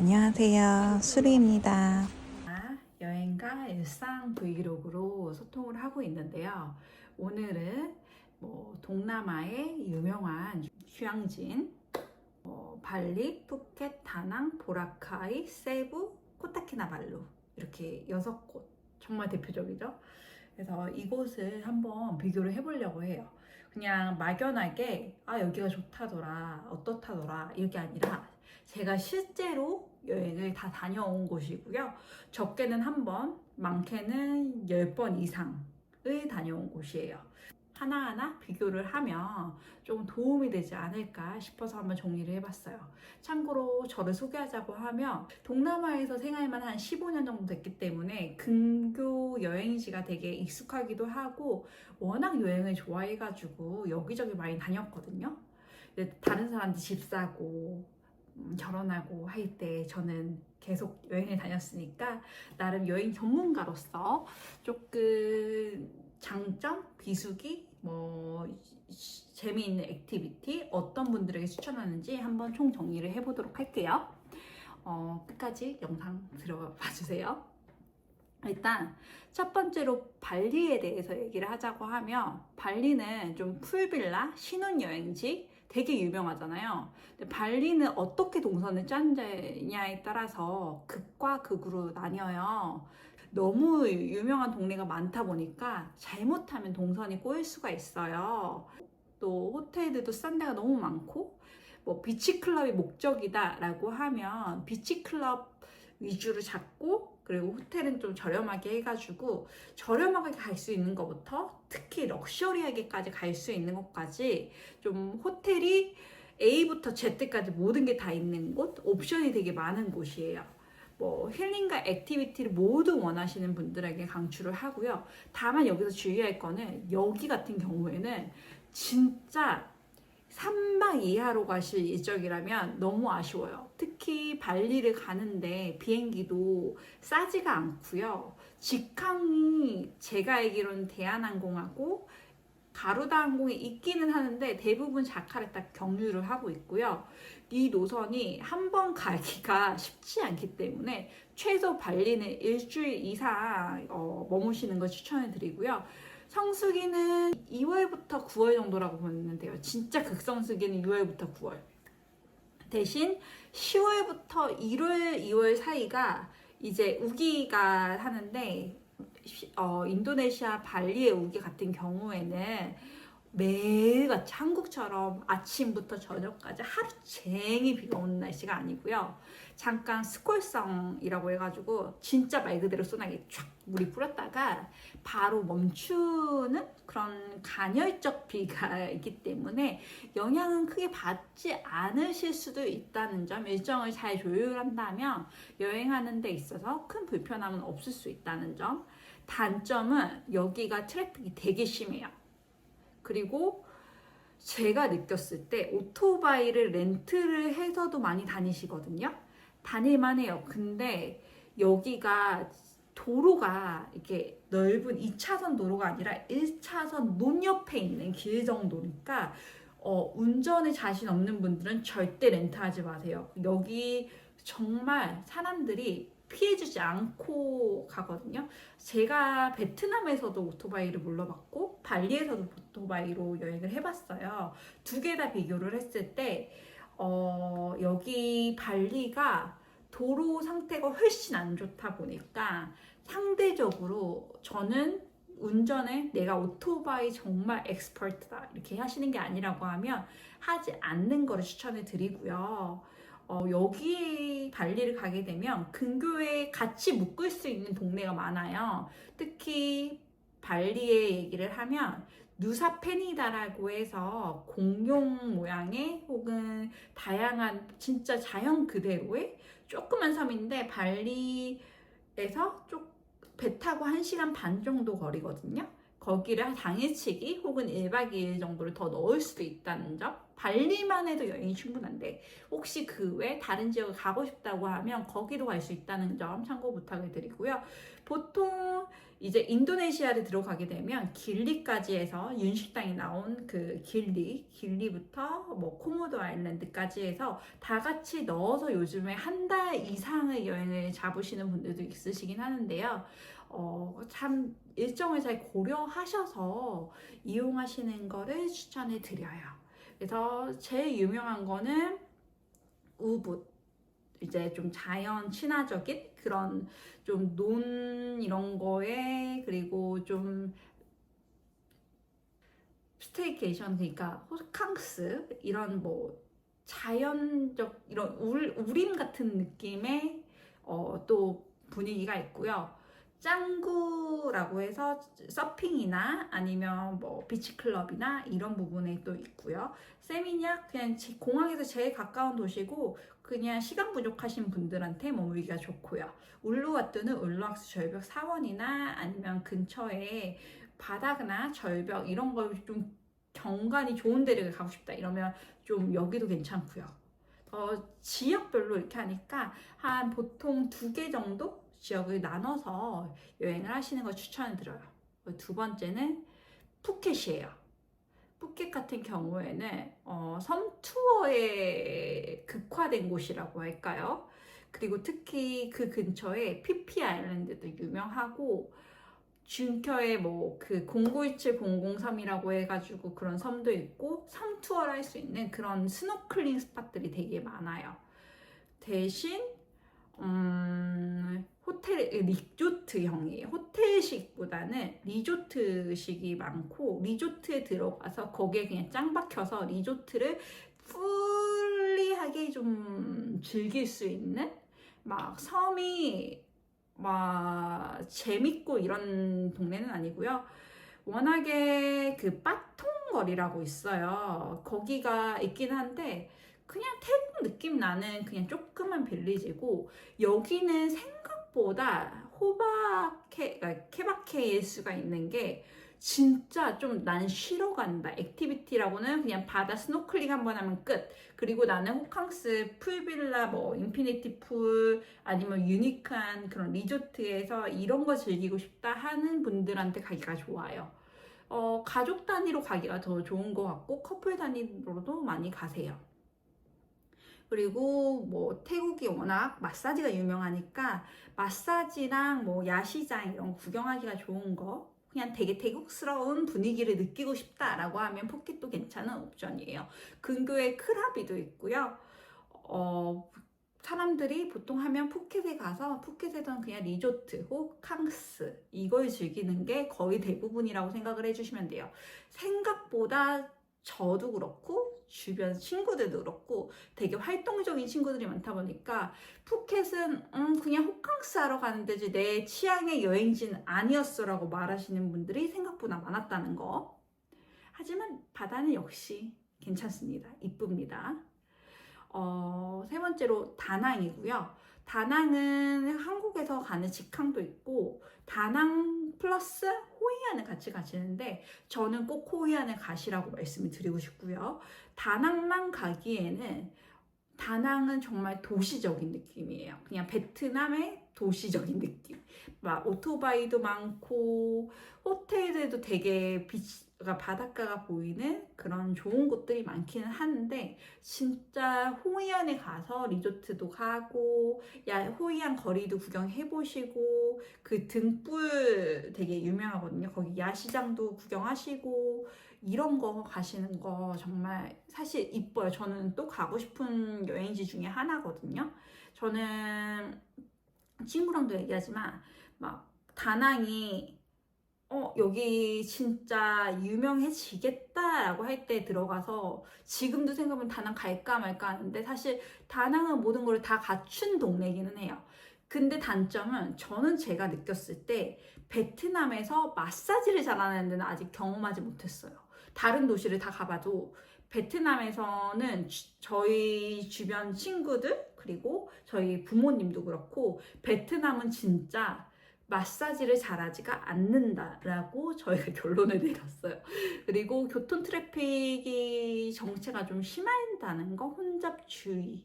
안녕하세요. 수리입니다. 여행과 일상 브이로그로 소통을 하고 있는데요. 오늘은 동남아의 유명한 휴양진 발리, 푸켓, 다낭, 보라카이, 세부, 코타키나발루 이렇게 6곳 정말 대표적이죠. 그래서 이곳을 한번 비교를 해보려고 해요. 그냥 막연하게 여기가 좋다더라 어떻다더라 이게 아니라 제가 실제로 여행을 다 다녀온 곳이고요. 적게는 한 번, 많게는 10번 이상을 다녀온 곳이에요. 하나하나 비교를 하면 좀 도움이 되지 않을까 싶어서 한번 정리를 해봤어요. 참고로 저를 소개하자고 하면 동남아에서 생활만 한 15년 정도 됐기 때문에 근교 여행지가 되게 익숙하기도 하고 워낙 여행을 좋아해가지고 여기저기 많이 다녔거든요. 다른 사람들 집 사고 결혼하고 할 때 저는 계속 여행을 다녔으니까 나름 여행 전문가로서 조금 장점, 비수기, 재미있는 액티비티 어떤 분들에게 추천하는지 한번 총 정리를 해보도록 할게요. 끝까지 영상 들어봐 주세요. 일단 첫 번째로 발리에 대해서 얘기를 하자고 하면 발리는 좀 풀빌라, 신혼여행지 되게 유명하잖아요. 근데 발리는 어떻게 동선을 짰냐에 따라서 극과 극으로 나뉘어요. 너무 유명한 동네가 많다 보니까 잘못하면 동선이 꼬일 수가 있어요. 또 호텔들도 싼 데가 너무 많고 비치클럽이 목적이다 라고 하면 비치클럽 위주로 잡고 그리고 호텔은 좀 저렴하게 해가지고 저렴하게 갈 수 있는 것부터 특히 럭셔리하게까지 갈 수 있는 것까지 좀 호텔이 A부터 Z까지 모든 게 다 있는 곳, 옵션이 되게 많은 곳이에요. 힐링과 액티비티를 모두 원하시는 분들에게 강추를 하고요. 다만 여기서 주의할 거는 여기 같은 경우에는 진짜 3박 이하로 가실 예정이라면 너무 아쉬워요. 특히 발리를 가는데 비행기도 싸지가 않고요. 직항이 제가 알기로는 대한항공하고 가루다 항공이 있기는 하는데 대부분 자카르타 경유를 하고 있고요. 이 노선이 한 번 가기가 쉽지 않기 때문에 최소 발리는 일주일 이상 머무시는 걸 추천해 드리고요. 성수기는 2월부터 9월 정도라고 보면 돼요. 진짜 극성수기는 2월부터 9월. 대신 10월부터 1월, 2월 사이가 이제 우기가 하는데 인도네시아 발리의 우기 같은 경우에는 매일같이 한국처럼 아침부터 저녁까지 하루 종일 비가 오는 날씨가 아니고요. 잠깐 스콜성이라고 해가지고 진짜 말 그대로 소나기 쫙 물이 뿌렸다가 바로 멈추는 그런 간헐적 비가 있기 때문에 영향은 크게 받지 않으실 수도 있다는 점, 일정을 잘 조율한다면 여행하는 데 있어서 큰 불편함은 없을 수 있다는 점. 단점은 여기가 트래픽이 되게 심해요. 그리고 제가 느꼈을 때 오토바이를 렌트를 해서도 많이 다니시거든요. 다닐만 해요. 근데 여기가 도로가 이렇게 넓은 2차선 도로가 아니라 1차선 논 옆에 있는 길 정도니까 운전에 자신 없는 분들은 절대 렌트하지 마세요. 여기 정말 사람들이 피해주지 않고 가거든요. 제가 베트남에서도 오토바이를 물러봤고 발리에서도 오토바이로 여행을 해봤어요. 두 개 다 비교를 했을 때 여기 발리가 도로 상태가 훨씬 안 좋다 보니까 상대적으로 저는 운전에 내가 오토바이 정말 엑스퍼트다 이렇게 하시는 게 아니라고 하면 하지 않는 거를 추천해 드리고요. 여기 발리를 가게 되면 근교에 같이 묶을 수 있는 동네가 많아요. 특히 발리의 얘기를 하면 누사페니다라고 해서 공룡 모양의 혹은 다양한 진짜 자연 그대로의 조그만 섬인데 발리에서 배 타고 1시간 반 정도 거리거든요. 거기를 당일치기 혹은 1박 2일 정도를 더 넣을 수도 있다는 점. 발리만 해도 여행이 충분한데 혹시 그 외 다른 지역을 가고 싶다고 하면 거기도 갈 수 있다는 점 참고 부탁을 드리고요. 보통 이제 인도네시아를 들어가게 되면 길리까지 해서 윤식당이 나온 그 길리부터 뭐 코모도 아일랜드까지 해서 다 같이 넣어서 요즘에 한 달 이상의 여행을 잡으시는 분들도 있으시긴 하는데요. 참 일정을 잘 고려하셔서 이용하시는 거를 추천해 드려요. 그래서 제일 유명한 거는 우붓, 이제 좀 자연 친화적인 그런 좀 논 이런 거에, 그리고 좀 스테이케이션, 그러니까 호캉스 이런 뭐 자연적 이런 우림 같은 느낌의 또 분위기가 있고요. 짱구라고 해서 서핑이나 아니면 뭐 비치클럽이나 이런 부분에 또 있고요. 세미냑 그냥 공항에서 제일 가까운 도시고 그냥 시간 부족하신 분들한테 머물기가 좋고요. 울루와뚜는 울루악수 절벽 사원이나 아니면 근처에 바다나 절벽 이런 걸 좀 경관이 좋은 데를 가고 싶다 이러면 좀 여기도 괜찮고요. 지역별로 이렇게 하니까 한 보통 2개 정도 지역을 나눠서 여행을 하시는 걸 추천드려요. 두 번째는 푸켓이에요. 푸켓 같은 경우에는 섬 투어에 극화된 곳이라고 할까요? 그리고 특히 그 근처에 피피 아일랜드도 유명하고 준켜에 뭐 그 0917-003이라고 해가지고 그런 섬도 있고 섬 투어를 할 수 있는 그런 스노클링 스팟들이 되게 많아요. 대신 호텔 리조트형이에요. 호텔식보다는 리조트식이 많고 리조트에 들어가서 거기에 그냥 짱 박혀서 리조트를 풀리하게 좀 즐길 수 있는 막 섬이 막 재밌고 이런 동네는 아니고요. 워낙에 그 빠통거리라고 있어요. 거기가 있긴 한데 그냥 태국 느낌 나는 그냥 조그만 빌리지고 여기는 생각보다 케바케일 수가 있는 게 진짜 좀 난 쉬러 간다. 액티비티라고는 그냥 바다 스노클링 한번 하면 끝. 그리고 나는 호캉스 풀빌라 뭐 인피니티 풀 아니면 유니크한 그런 리조트에서 이런 거 즐기고 싶다 하는 분들한테 가기가 좋아요. 가족 단위로 가기가 더 좋은 것 같고 커플 단위로도 많이 가세요. 그리고 뭐 태국이 워낙 마사지가 유명하니까 마사지랑 뭐 야시장 이런 구경하기가 좋은 거 그냥 되게 태국스러운 분위기를 느끼고 싶다라고 하면 푸켓도 괜찮은 옵션이에요. 근교에 크라비도 있고요. 사람들이 보통 하면 푸켓에 가서 푸켓에선 그냥 리조트, 호캉스 이걸 즐기는 게 거의 대부분이라고 생각을 해주시면 돼요. 생각보다 저도 그렇고 주변 친구들도 그렇고 되게 활동적인 친구들이 많다 보니까 푸켓은 그냥 호캉스 하러 가는 데지 내 취향의 여행지는 아니었어 라고 말하시는 분들이 생각보다 많았다는 거. 하지만 바다는 역시 괜찮습니다. 이쁩니다. 세 번째로 다낭이고요. 다낭은 한국에서 가는 직항도 있고 다낭 플러스 호이안을 같이 가시는데 저는 꼭 호이안을 가시라고 말씀을 드리고 싶고요. 다낭만 가기에는 다낭은 정말 도시적인 느낌이에요. 그냥 베트남의 도시적인 느낌. 막 오토바이도 많고 호텔들도 되게 바닷가가 보이는 그런 좋은 곳들이 많기는 한데 진짜 호이안에 가서 리조트도 가고 호이안 거리도 구경해보시고 그 등불 되게 유명하거든요. 거기 야시장도 구경하시고 이런 거 가시는 거 정말 사실 이뻐요. 저는 또 가고 싶은 여행지 중에 하나거든요. 저는 친구랑도 얘기하지만 막 다낭이 여기 진짜 유명해지겠다라고 할 때 들어가서 지금도 생각하면 다낭 갈까 말까 하는데 사실 다낭은 모든 걸 다 갖춘 동네이기는 해요. 근데 단점은 저는 제가 느꼈을 때 베트남에서 마사지를 잘하는 데는 아직 경험하지 못했어요. 다른 도시를 다 가봐도 베트남에서는 저희 주변 친구들 그리고 저희 부모님도 그렇고 베트남은 진짜 마사지를 잘하지가 않는다라고 저희가 결론을 내렸어요. 그리고 교통 트래픽이 정체가 좀 심하다는 거, 혼잡주의.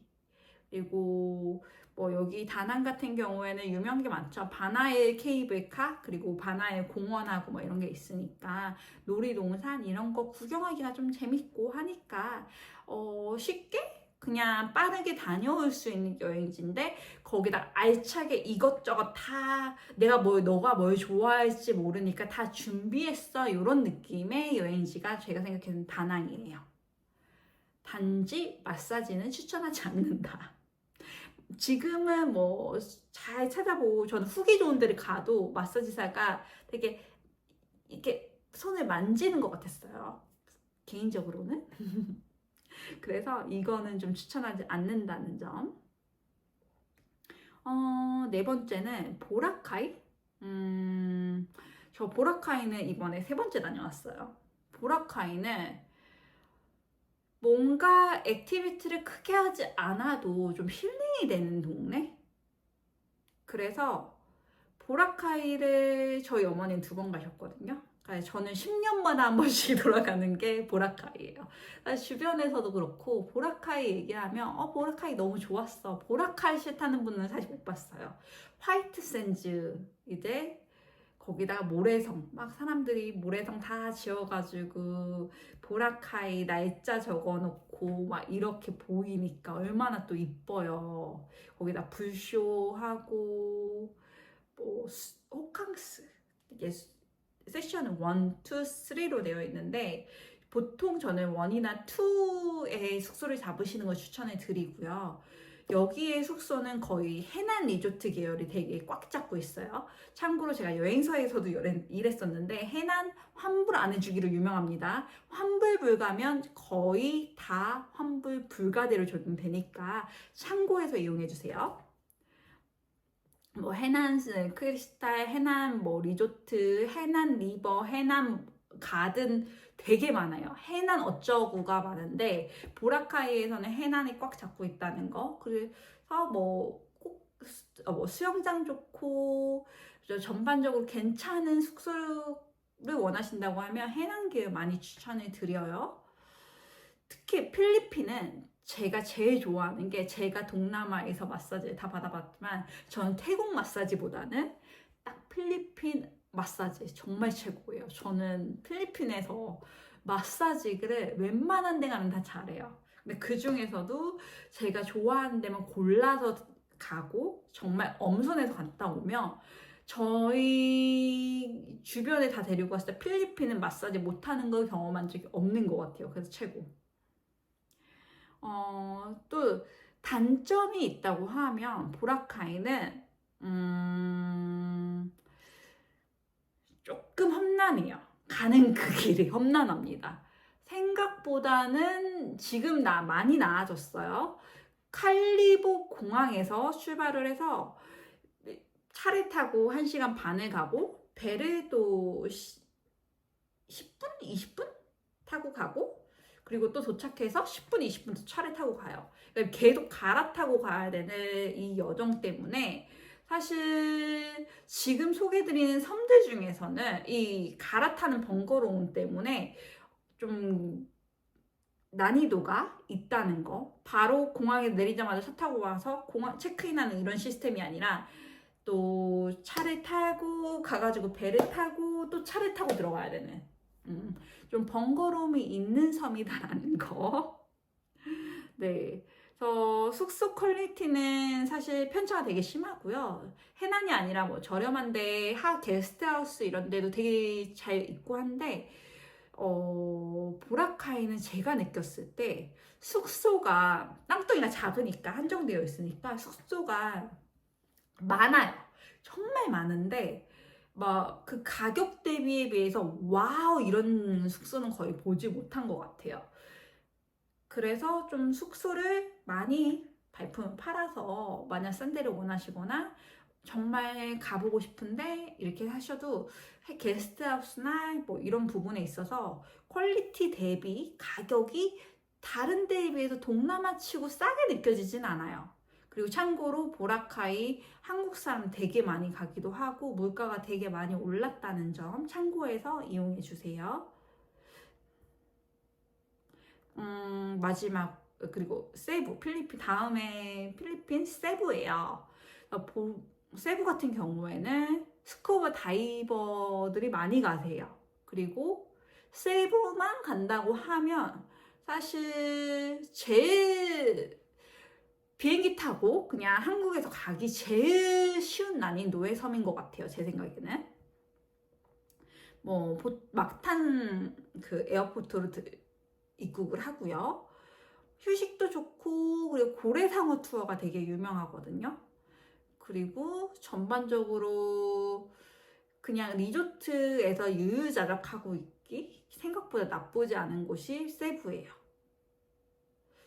그리고 뭐 여기 다낭 같은 경우에는 유명한 게 많죠. 바나일 케이블카, 그리고 바나일 공원하고 뭐 이런 게 있으니까 놀이동산 이런 거 구경하기가 좀 재밌고 하니까 쉽게 그냥 빠르게 다녀올 수 있는 여행지인데, 거기다 알차게 이것저것 다 너가 뭘 좋아할지 모르니까 다 준비했어, 이런 느낌의 여행지가 제가 생각하는 다낭이에요. 단지 마사지는 추천하지 않는다. 지금은 뭐 잘 찾아보고, 저는 후기 좋은 데를 가도 마사지사가 되게 이렇게 손을 만지는 것 같았어요, 개인적으로는. 그래서 이거는 좀 추천하지 않는다는 점. 네 번째는 보라카이. 저 보라카이는 이번에 3번째 다녀왔어요. 보라카이는 뭔가 액티비티를 크게 하지 않아도 좀 힐링이 되는 동네? 그래서 보라카이를 저희 어머니는 2번 가셨거든요. 저는 10년마다 한 번씩 돌아가는 게 보라카이예요. 주변에서도 그렇고 보라카이 얘기하면 보라카이 너무 좋았어, 보라카이 싫다는 분은 사실 못 봤어요. 화이트 샌즈, 이제 거기다가 모래성, 막 사람들이 모래성 다 지어가지고 보라카이 날짜 적어놓고 막 이렇게 보이니까 얼마나 또 이뻐요. 거기다 불쇼하고 뭐 호캉스, 이게 세션 1, 2, 3로 되어 있는데, 보통 저는 1이나 2의 숙소를 잡으시는 걸 추천해 드리고요. 여기의 숙소는 거의 해난 리조트 계열이 되게 꽉 잡고 있어요. 참고로 제가 여행사에서도 일했었는데 해난 환불 안 해주기로 유명합니다. 환불 불가면 거의 다 환불 불가대로 적용되니까 참고해서 이용해 주세요. 뭐 해난 크리스탈, 해난 뭐 리조트, 해난 리버, 해난 가든 되게 많아요. 해난 어쩌구가 많은데 보라카이에서는 해난이 꽉 잡고 있다는 거. 그래서 뭐 꼭 수영장 좋고 전반적으로 괜찮은 숙소를 원하신다고 하면 해난길 많이 추천을 드려요. 특히 필리핀은 제가 제일 좋아하는 게, 제가 동남아에서 마사지를 다 받아봤지만 저는 태국 마사지보다는 딱 필리핀 마사지 정말 최고예요. 저는 필리핀에서 마사지를 웬만한 데 가면 다 잘해요. 근데 그 중에서도 제가 좋아하는 데만 골라서 가고 정말 엄선해서 갔다 오면, 저희 주변에 다 데리고 갔을 때 필리핀은 마사지 못하는 걸 경험한 적이 없는 것 같아요. 그래서 최고. 또 단점이 있다고 하면 보라카이는 조금 험난해요. 가는 그 길이 험난합니다. 생각보다는 지금 많이 나아졌어요. 칼리보 공항에서 출발을 해서 차를 타고 1시간 반을 가고, 배를 또 10분? 20분? 타고 가고, 그리고 또 도착해서 10분, 20분 또 차를 타고 가요. 그러니까 계속 갈아타고 가야 되는 이 여정 때문에 사실 지금 소개해드리는 섬들 중에서는 이 갈아타는 번거로움 때문에 좀 난이도가 있다는 거. 바로 공항에 내리자마자 차 타고 와서 공항 체크인하는 이런 시스템이 아니라 또 차를 타고 가가지고 배를 타고 또 차를 타고 들어가야 되는 좀 번거로움이 있는 섬이다라는 거. 네. 저 숙소 퀄리티는 사실 편차가 되게 심하고요. 해난이 아니라 뭐 저렴한데 게스트하우스 이런 데도 되게 잘 있고 한데, 보라카이는 제가 느꼈을 때 숙소가 땅덩이가 작으니까, 한정되어 있으니까 숙소가 많아요. 정말 많은데 막 그 가격 대비에 비해서 와우 이런 숙소는 거의 보지 못한 것 같아요. 그래서 좀 숙소를 많이 발품 팔아서, 만약 싼 데를 원하시거나 정말 가보고 싶은데 이렇게 하셔도 게스트하우스나 뭐 이런 부분에 있어서 퀄리티 대비 가격이 다른 데에 비해서 동남아 치고 싸게 느껴지진 않아요. 그리고 참고로 보라카이 한국 사람 되게 많이 가기도 하고 물가가 되게 많이 올랐다는 점 참고해서 이용해 주세요. 마지막 그리고 세부 필리핀 다음에 필리핀 세부예요. 세부 같은 경우에는 스쿠버 다이버들이 많이 가세요. 그리고 세부만 간다고 하면 사실 제일 비행기 타고 그냥 한국에서 가기 제일 쉬운 난이도의 섬인 것 같아요. 제 생각에는. 뭐 막탄 그 에어포트로 입국을 하고요. 휴식도 좋고 그리고 고래상어 투어가 되게 유명하거든요. 그리고 전반적으로 그냥 리조트에서 유유자적하고 있기 생각보다 나쁘지 않은 곳이 세부예요.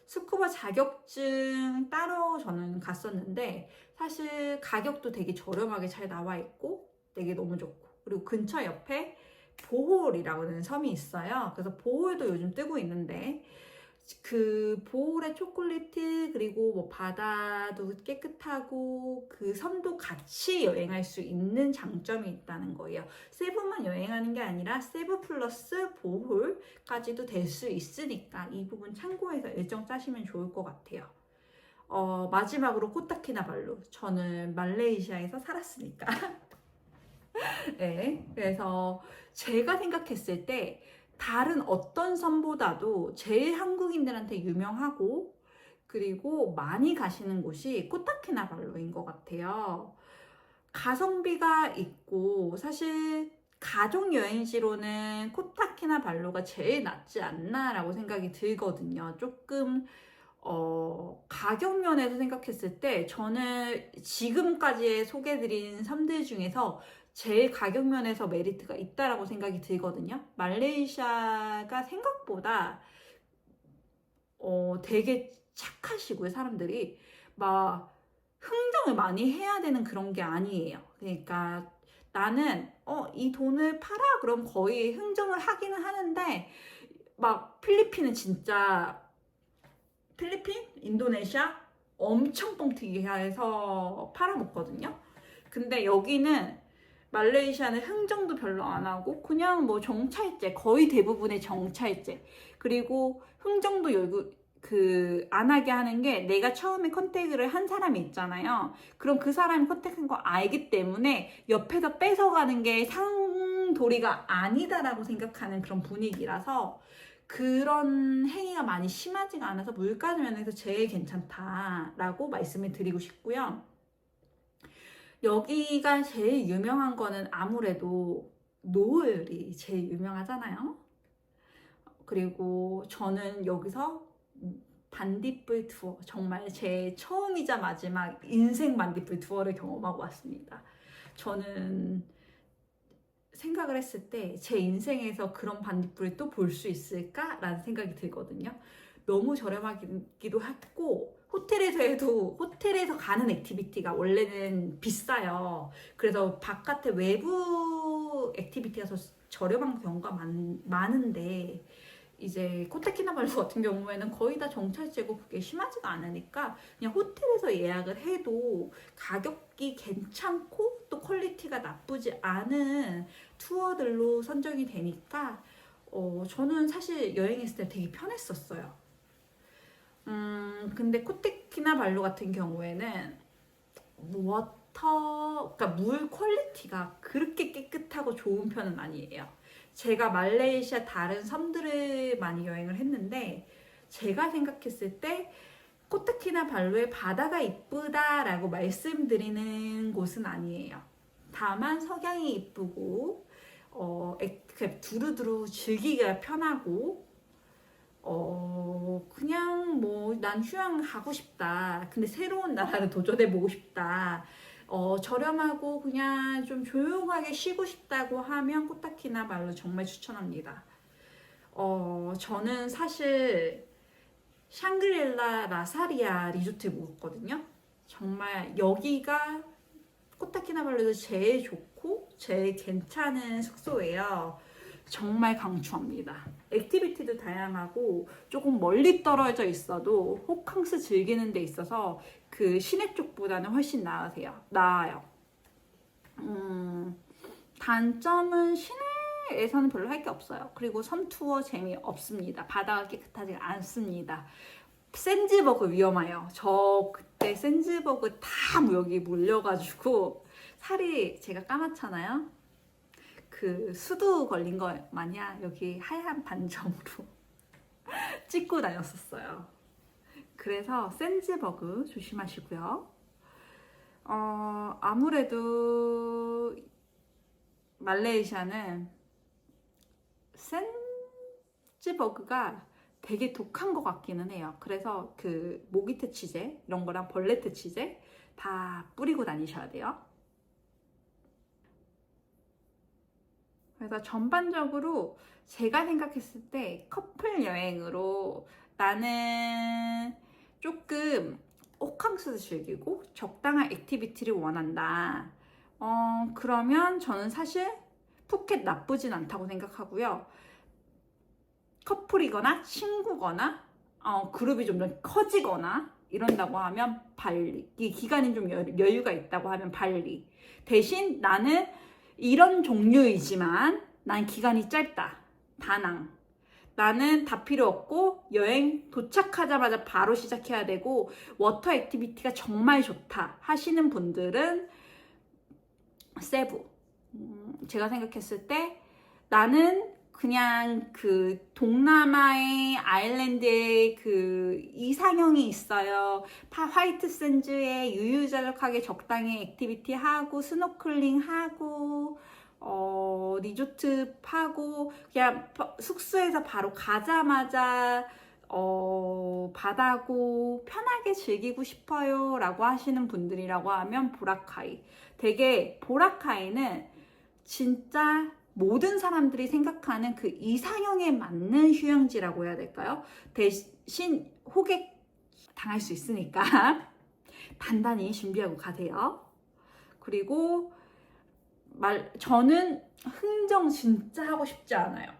스쿠버 자격증 따로 저는 갔었는데 사실 가격도 되게 저렴하게 잘 나와 있고 되게 너무 좋고 그리고 근처 옆에 보홀이라는 섬이 있어요. 그래서 보홀도 요즘 뜨고 있는데 그 보홀의 초콜릿 그리고 뭐 바다도 깨끗하고 그 섬도 같이 여행할 수 있는 장점이 있다는 거예요. 세부만 여행하는 게 아니라 세부 플러스 보홀까지도 될 수 있으니까 이 부분 참고해서 일정 짜시면 좋을 것 같아요. 마지막으로 코타키나발루. 저는 말레이시아에서 살았으니까 네, 그래서 제가 생각했을 때 다른 어떤 섬보다도 제일 한국인들한테 유명하고 그리고 많이 가시는 곳이 코타키나발루인 것 같아요. 가성비가 있고 사실 가족 여행지로는 코타키나발루가 제일 낫지 않나라고 생각이 들거든요. 조금 가격 면에서 생각했을 때 저는 지금까지 소개해드린 섬들 중에서 제일 가격 면에서 메리트가 있다라고 생각이 들거든요. 말레이시아가 생각보다 되게 착하시고요. 사람들이 막 흥정을 많이 해야 되는 그런 게 아니에요. 그러니까 나는 이 돈을 팔아 그럼 거의 흥정을 하기는 하는데 막 필리핀은 진짜 필리핀, 인도네시아 엄청 뻥튀기 해서 팔아먹거든요. 근데 여기는 말레이시아는 흥정도 별로 안 하고 그냥 뭐 정찰제 거의 대부분의 정찰제 그리고 흥정도 여기 안 하게 하는 게 내가 처음에 컨택을 한 사람이 있잖아요. 그럼 그 사람이 컨택한 거 알기 때문에 옆에서 뺏어가는 게 상도리가 아니다라고 생각하는 그런 분위기라서 그런 행위가 많이 심하지가 않아서 물가 면에서 제일 괜찮다라고 말씀을 드리고 싶고요. 여기가 제일 유명한 거는 아무래도 노을이 제일 유명하잖아요. 그리고 저는 여기서 반딧불 투어, 정말 제 처음이자 마지막 인생 반딧불 투어를 경험하고 왔습니다. 저는 생각을 했을 때 제 인생에서 그런 반딧불을 또 볼 수 있을까라는 생각이 들거든요. 너무 저렴하기도 했고 호텔에서 가는 액티비티가 원래는 비싸요. 그래서 바깥에 외부 액티비티가 더 저렴한 경우가 많은데 이제 코타키나발루 같은 경우에는 거의 다 정찰제고 그게 심하지가 않으니까 그냥 호텔에서 예약을 해도 가격이 괜찮고 또 퀄리티가 나쁘지 않은 투어들로 선정이 되니까 저는 사실 여행했을 때 되게 편했었어요. 근데 코타키나발루 같은 경우에는 그러니까 물 퀄리티가 그렇게 깨끗하고 좋은 편은 아니에요. 제가 말레이시아 다른 섬들을 많이 여행을 했는데 제가 생각했을 때 코타키나발루의 바다가 이쁘다라고 말씀드리는 곳은 아니에요. 다만 석양이 이쁘고 두루두루 즐기기가 편하고 그냥 뭐 난 휴양 가고 싶다. 근데 새로운 나라를 도전해보고 싶다. 저렴하고 그냥 좀 조용하게 쉬고 싶다고 하면 코타키나발루 정말 추천합니다. 저는 사실 샹그릴라 라사리아 리조트에 묵었거든요. 정말 여기가 코타키나발루에서 제일 좋고 제일 괜찮은 숙소예요. 정말 강추합니다. 액티비티도 다양하고 조금 멀리 떨어져 있어도 호캉스 즐기는 데 있어서 그 시내 쪽보다는 훨씬 나아요. 단점은 시내에서는 별로 할 게 없어요. 그리고 섬투어 재미없습니다. 바다가 깨끗하지 않습니다. 샌즈버그 위험해요. 저 그때 샌즈버그 다 여기 몰려가지고 살이 제가 까맣잖아요. 그 수두 걸린 거 마냥 여기 하얀 반점으로 찍고 다녔었어요. 그래서 샌즈버그 조심하시고요. 아무래도 말레이시아는 샌즈버그가 되게 독한 것 같기는 해요. 그래서 그 모기트 치제 이런 거랑 벌레트 치제 다 뿌리고 다니셔야 돼요. 그래서 전반적으로 제가 생각했을 때 커플 여행으로 나는 조금 호캉스도 즐기고 적당한 액티비티를 원한다. 그러면 저는 사실 푸켓 나쁘진 않다고 생각하고요. 커플이거나 친구거나 그룹이 좀 더 커지거나 이런다고 하면 발리. 이 기간이 좀 여유가 있다고 하면 발리. 대신 나는 이런 종류이지만 난 기간이 짧다. 다낭. 나는 다 필요 없고 여행 도착하자마자 바로 시작해야 되고 워터 액티비티가 정말 좋다 하시는 분들은 세부. 제가 생각했을 때 나는 그냥 그 동남아의 아일랜드에 그 이상형이 있어요. 화이트 샌즈에 유유자적하게 적당히 액티비티 하고 스노클링 하고 리조트 하고 그냥 숙소에서 바로 가자마자 바다고 편하게 즐기고 싶어요 라고 하시는 분들이라고 하면 보라카이. 되게 보라카이는 진짜 모든 사람들이 생각하는 그 이상형에 맞는 휴양지라고 해야 될까요? 대신 호객 당할 수 있으니까 단단히 준비하고 가세요. 그리고 저는 흥정 진짜 하고 싶지 않아요.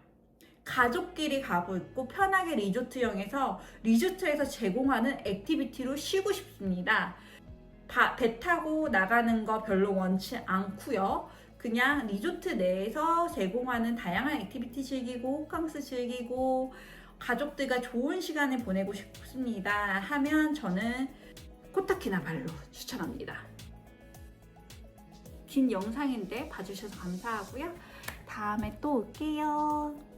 가족끼리 가고 있고 편하게 리조트에서 제공하는 액티비티로 쉬고 싶습니다. 배 타고 나가는 거 별로 원치 않고요. 그냥 리조트 내에서 제공하는 다양한 액티비티 즐기고 호캉스 즐기고 가족들과 좋은 시간을 보내고 싶습니다 하면 저는 코타키나발루 추천합니다. 긴 영상인데 봐주셔서 감사하고요. 다음에 또 올게요.